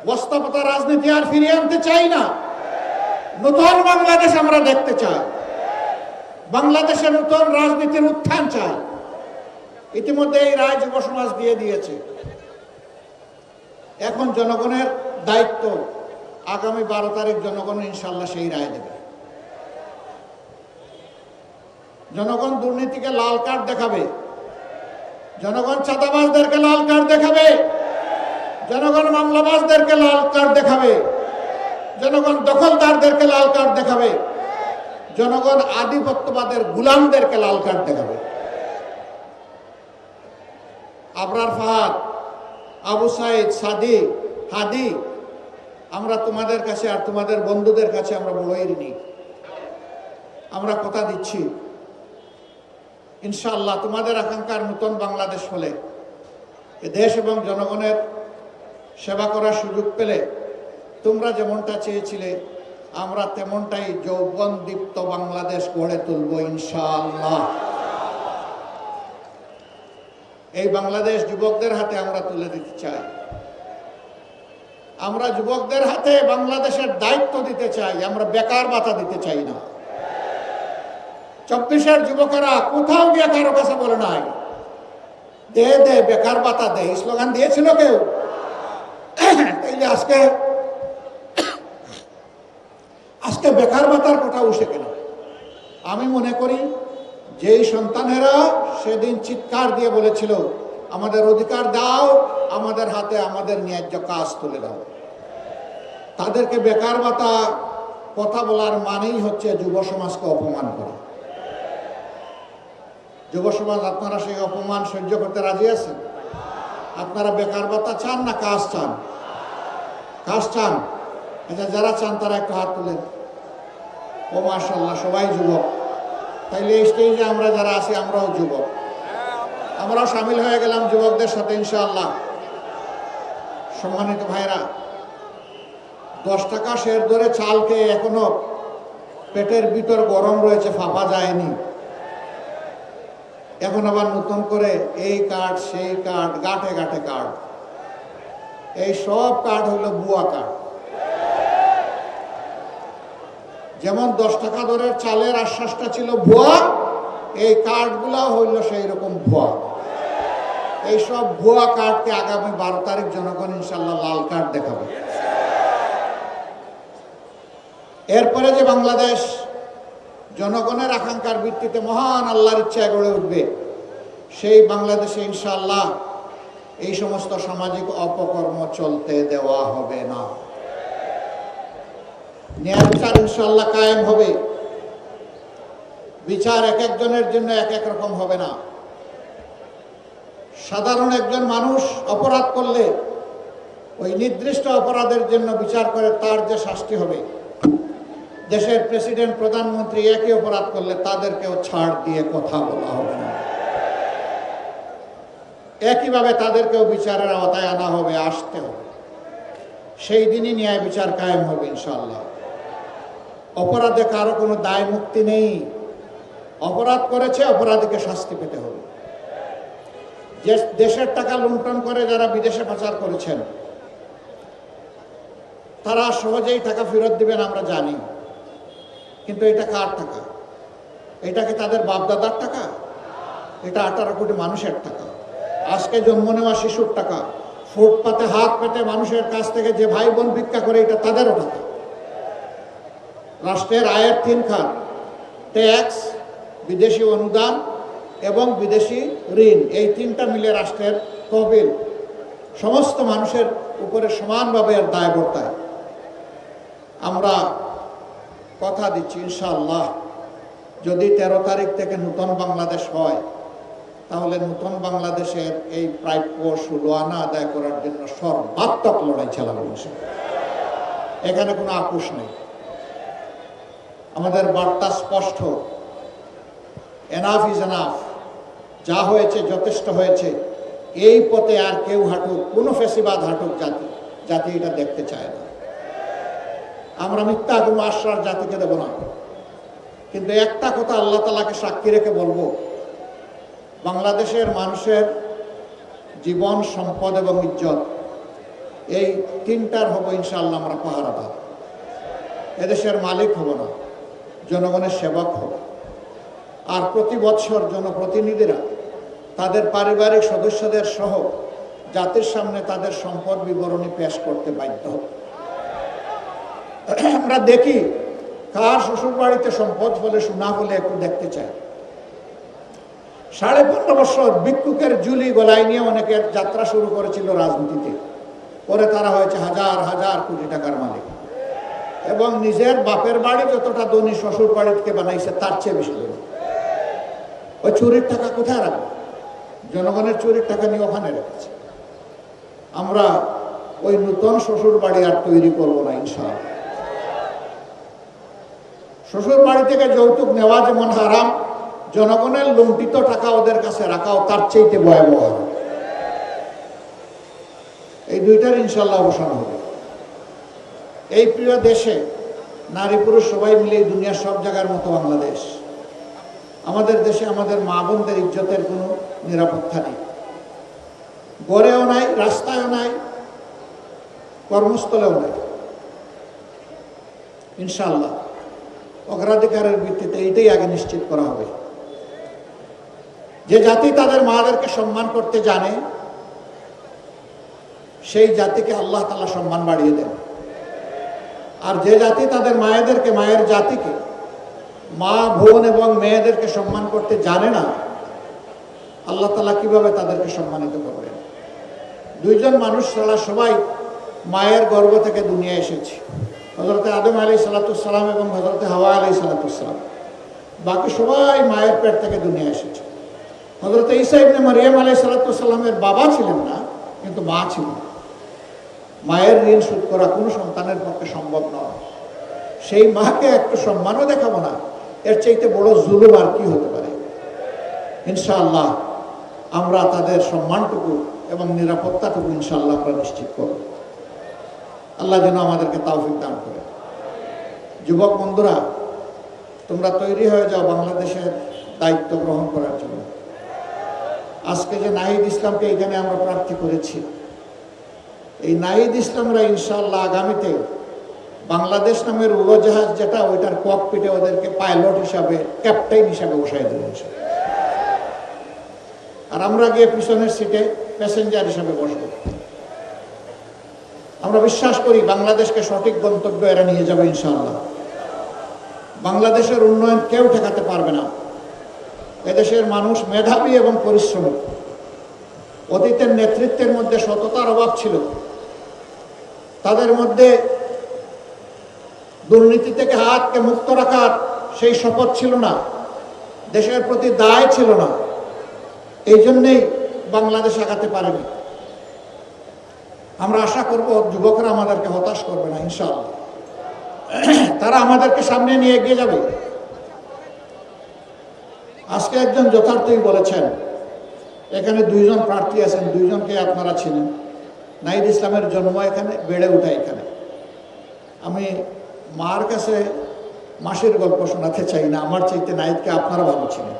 বস্তাপতা রাজনীতি আর ফিরিয়ে আনতে চাই না। নতুন বাংলাদেশ আমরা দেখতে চাই। বাংলাদেশে নতুন রাজনীতির উত্থান চাই। ইতিমধ্যে এই রায় যুব সমাজ দিয়ে দিয়েছে। এখন জনগণের দায়িত্ব, আগামী 12 তারিখ জনগণ ইনশাল্লাহ সেই রায় দেবে। জনগণ দুর্নীতিকে লাল কার্ড দেখাবে, জনগণ চাঁদাবাজদেরকে লাল কার্ড দেখাবে, জনগণ মামলাবাজদেরকে লাল কার্ড দেখাবে, জনগণ দখলদারদেরকে লাল কার্ড দেখাবে, জনগণ আধিপত্যবাদের গুলামদেরকে লাল কার্ড দেখাবে। আবরার ফাহাদ, আবু সাইদ, সাদি, হাদি, আমরা তোমাদের কাছে আর তোমাদের বন্ধুদের কাছে আমরা বড়ই ঋণী। আমরা কথা দিচ্ছি ইনশাআল্লাহ তোমাদের আকাঙ্ক্ষার নতুন বাংলাদেশ হলে, দেশ এবং জনগণের সেবা করার সুযোগ পেলে তোমরা যেমনটা চেয়েছিলে আমরা তেমনটাই যৌবন দীপ্ত বাংলাদেশ গড়ে তুলব ইনশাআল্লাহ। এই বাংলাদেশ যুবকদের হাতে আমরা তুলে দিতে চাই। আমরা যুবকদের হাতে বাংলাদেশের দায়িত্ব দিতে চাই। আমরা বেকার ভাতা দিতে চাই না। 24-এর যুবকেরা কোথাও গিয়ে কারো কাছে বলে নাই দে দে বেকার ভাতা দে, স্লোগান দিয়েছিল কেউ? তাইলে আজকে বেকার ভাতার কথা উঠে কেন? আমি মনে করি যেই সন্তানেরা সেদিন চিৎকার দিয়ে বলেছিল আমাদের অধিকার দাও, আমাদের হাতে আমাদের ন্যায্য কাজ তুলে দাও, তাদেরকে বেকার ভাতা কথা বলার মানেই হচ্ছে যুব সমাজকে অপমান করা। যুব সমাজ, আপনারা সেই অপমান সহ্য করতে রাজি আছেন? আপনারা বেকার ভাতা চান না কাজ চান? কাজ চান? আচ্ছা, যারা চান তারা একটু হাত তুলেন। ও মাশাআল্লাহ, সবাই যুবক। তাইলে এই স্টেজে আমরা যারা আছি আমরাও যুবক, আমরাও সামিল হয়ে গেলাম যুবকদের সাথে ইনশাআল্লাহ। সম্মানিত ভাইরা, 10 টাকা শের ধরে চাল খেয়ে এখনো পেটের ভিতর গরম রয়েছে, ফাঁপা যায়নি। এখন আবার নতুন করে এই কার্ড সেই কার্ড, গাঁটে গাঁটে কার্ড। এই সব কার্ড হলো ভুয়া কার্ড। যেমন 10 টাকা দরের চালের আশ্বাসটা ছিল ভুয়া, এই কার্ডগুলো হইল সেই রকম ভুয়া। এই সব ভুয়া কার্ডকে আগামী 12 তারিখ জনগণ ইনশাল্লাহ লাল কার্ড দেখাবে। এরপরে যে বাংলাদেশ জনগণের আকাঙ্ক্ষার ভিত্তিতে মহান আল্লাহর ইচ্ছায় গড়ে উঠবে, সেই বাংলাদেশে ইনশাআল্লাহ এই সমস্ত সামাজিক অপকর্ম চলতে দেওয়া হবে না। ন্যায় বিচার ইনশাআল্লাহ কায়েম হবে। বিচার এক একজনের জন্য এক এক রকম হবে না। সাধারণ একজন মানুষ অপরাধ করলে ওই নির্দিষ্ট অপরাধের জন্য বিচার করে তার যে শাস্তি হবে, দেশের প্রেসিডেন্ট, প্রধানমন্ত্রী একই অপরাধ করলে তাদেরকেও ছাড় দিয়ে কথা বলা হবে না। একইভাবে তাদেরকেও বিচারের আওতায় আনা হবে, আসতে হবে। সেই দিনই ন্যায় বিচার কায়েম হবে ইনশাআল্লাহ। অপরাধে কারো কোনো দায় মুক্তি নেই। অপরাধ করেছে, অপরাধীকে শাস্তি পেতে হবে। যে দেশের টাকা লুণ্ঠন করে যারা বিদেশে পাচার করেছেন তারা সহজেই টাকা ফেরত দিবেন আমরা জানি, কিন্তু এটা কার টাকা? এটা কি তাদের বাপদাদার টাকা? এটা 18 কোটি মানুষের টাকা। আজকে জন্ম নেওয়া শিশুর টাকা। ফুটপাতে হাত পেতে মানুষের কাছ থেকে যে ভাই বোন ভিক্ষা করে, এটা তাদেরও টাকা। রাষ্ট্রের আয়ের 3 খাত, ট্যাক্স, বিদেশি অনুদান এবং বিদেশি ঋণ, এই 3টা মিলে রাষ্ট্রের তহবিল সমস্ত মানুষের উপরে সমানভাবে এর দায় বর্তায়। আমরা কথা দিচ্ছি ইনশাআল্লাহ যদি 13 তারিখ থেকে নতুন বাংলাদেশ হয়, তাহলে নতুন বাংলাদেশের এই প্রাপ্য 16 আনা আদায় করার জন্য সর্বাত্মক লড়াই চালাবো। এখানে কোনো আপোষ নেই। আমাদের বার্তা স্পষ্ট, এনাফ ইজ এনাফ। যা হয়েছে যথেষ্ট হয়েছে। এই পথে আর কেউ হাঁটুক, কোনো ফেসিবাদ হাঁটুক জাতি এটা দেখতে চায় না। আমরা মিথ্যা কোনো আশ্বাস জাতিকে দেব না। কিন্তু একটা কথা আল্লাহ তাআলাকে সাক্ষী রেখে বলবো, বাংলাদেশের মানুষের জীবন, সম্পদ এবং ইজ্জত এই তিনটার হব ইনশাআল্লাহ আমরা পাহারাদার। এদেশের মালিক হব না, জনগণের সেবক হব। আর প্রতি বৎসর জনপ্রতিনিধিরা তাদের পারিবারিক সদস্যদের সহ জাতির সামনে তাদের সম্পদ বিবরণী পেশ করতে বাধ্য হবে। আমরা দেখি কার শ্বশুর বাড়িতে সম্পদ হলে সোনা হলে একটু দেখতে চাই। 15.5 বছর ভিক্ষুকের ঝুলি গলায় নিয়ে অনেকে যাত্রা শুরু করেছিল রাজনীতিতে, পরে তারা হয়েছে হাজার হাজার কোটি টাকার মালিক এবং নিজের বাপের বাড়ি যতটা ধনী শ্বশুর বাড়িকে বানাইছে তার চেয়ে বেশি ধনী। ওই চুরির টাকা কোথায় রাখবে? জনগণের চুরির টাকা নিয়ে ওখানে রেখেছে। আমরা ওই নূতন শ্বশুর বাড়ি আর তৈরি করবো না ইনশাআল্লাহ। শ্বশুর বাড়ি থেকে যৌতুক নেওয়া যেমন হারাম, জনগণের লুণ্ঠিত টাকা ওদের কাছে রাখাও তার চাইতে ভয়াবহ। এই দুইটার ইনশাআল্লাহ অবসান হবে। এই প্রিয় দেশে নারী পুরুষ সবাই মিলে দুনিয়ার সব জায়গার মতো বাংলাদেশ। আমাদের দেশে আমাদের মা বোনদের ইজ্জতের কোনো নিরাপত্তা নেই, গড়েও নাই, রাস্তায়ও নাই, কর্মস্থলেও নাই। ইনশাআল্লাহ অগ্রাধিকারের ভিত্তিতে এইটাই আগে নিশ্চিত করা হবে। যে জাতি তাদের মাদেরকে সম্মান করতে জানে সেই জাতিকে আল্লাহ তাআলা সম্মান বাড়িয়ে দেন। আর যে জাতি তাদের মায়েদেরকে, মায়ের জাতিকে, মা বোন এবং মেয়েদেরকে সম্মান করতে জানে না, আল্লাহ তাআলা কিভাবে তাদেরকে সম্মানিত করবেন? দুইজন মানুষ ছাড়া সবাই মায়ের গর্ভ থেকে দুনিয়া এসেছে। হযরত আদম আলাইহিস সালাম এবং হযরত হাওয়া আলাইহিস সালাম, বাকি সবাই মায়ের পেট থেকে দুনিয়া এসেছে। হযরত ঈসা ইবনে মারইয়াম আলাইহিস সালামের বাবা ছিলেন না, কিন্তু মা ছিলেন। মায়ের ঋণ শোধ করা কোনো সন্তানের পক্ষে সম্ভব নয়। সেই মাকে একটু সম্মানও দেখাবো না, এর চাইতে বড় জুলুম আর কি হতে পারে? ইনশাআল্লাহ আমরা তাদের সম্মানটুকু এবং নিরাপত্তাটুকু ইনশাআল্লাহ আমরা নিশ্চিত করব। আল্লাহ যেন আমাদেরকে তৌফিক দান করে। যুবক বন্ধুরা, তোমরা তৈরি হয়ে যাও বাংলাদেশের দায়িত্ব গ্রহণ করার জন্য। আজকে যে নাহিদ ইসলামকে এখানে আমরা প্রার্থী করেছি, এই নাহিদ ইসলামরা ইনশাআল্লাহ আগামীতে বাংলাদেশ নামের উড়োজাহাজ যেটা, ওইটার ককপিটে ওদেরকে পাইলট হিসাবে, ক্যাপ্টেন হিসাবে বসাই দেবে। আর আমরা গিয়ে পিছনের সিটে প্যাসেঞ্জার হিসাবে বসবো। আমরা বিশ্বাস করি বাংলাদেশকে সঠিক গন্তব্য এরা নিয়ে যাবে ইনশাআল্লাহ। বাংলাদেশের উন্নয়ন কেউ ঠেকাতে পারবে না। এদেশের মানুষ মেধাবী এবং পরিশ্রমী। অতীতের নেতৃত্বের মধ্যে সততার অভাব ছিল, তাদের মধ্যে দুর্নীতি থেকে হাতকে মুক্ত রাখার সেই শপথ ছিল না, দেশের প্রতি দায় ছিল না। এই জন্যেই বাংলাদেশ আগাতে পারেনি। আমরা আশা করব যুবকরা আমাদেরকে হতাশ করবে না ইনশাআল্লাহ। তারা আমাদেরকে সামনে নিয়ে এগিয়ে যাবে। আজকে একজন যথার্থই বলেছেন, এখানে দুইজন প্রার্থী আছেন, দুইজনকে আপনারা ছিলেন। নাহিদ ইসলামের জন্ম এখানে, বেড়ে ওঠা এখানে। আমি মার কাছে মাসির গল্প শোনাতে চাই না, আমার চাইতে নাহিদকে আপনারা ভালো ছিলেন।